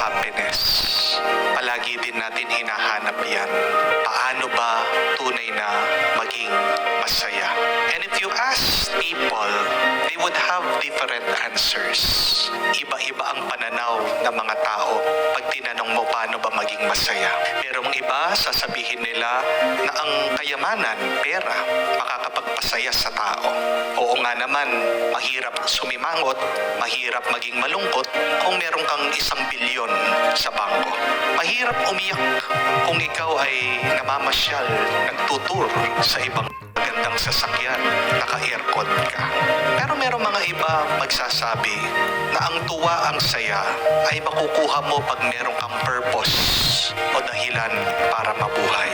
happiness. Palagi din natin hinahanap yan. Paano ba tunay na maging masaya? And if you ask people, they would have different answers. Iba-iba ang pananaw ng mga tao pag tinanong mo paano ba maging masaya. Merong iba, sasabihin nila na ang kayamanan, pera, makakapagpasaya sa tao. Oo nga naman, mahirap sumimangot, mahirap maging malungkot kung meron kang 1 bilyon sa bangko. Mahirap umiyak kung ikaw ay namamasyal, nagtutur sa ibang magandang sasakyan, naka-aircon ka. Pero merong mga iba magsasabi na ang tuwa, ang saya ay makukuha mo pag meron kang purpose o dahilan para mabuhay.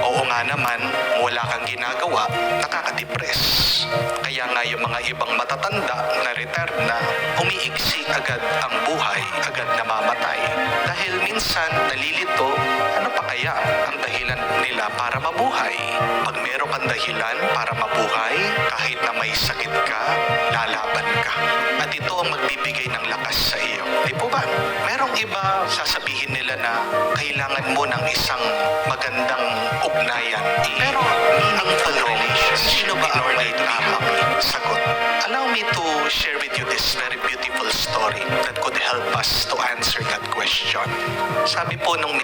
Oo nga naman, wala kang ginagawa, nakaka-depress. Kaya nga yung mga ibang matatanda na retired na, umiiksi agad ang buhay, agad namamatay. Dahil minsan nalilito, ano pa kaya ang dahilan nila para mabuhay? Pag meron kang dahilan para mabuhay, kahit na may sakit ka, lalaban ka. At ito ang magbibigay ng lakas sa iyo. Di po ba? Merong iba, sasabihin nila na kailangan mo ng isang magandang ugnayan. Pero ang tanong, sino ba ang may tamang sagot? Allow me to share with you this very beautiful story that could help us to answer that question. Sabi po nung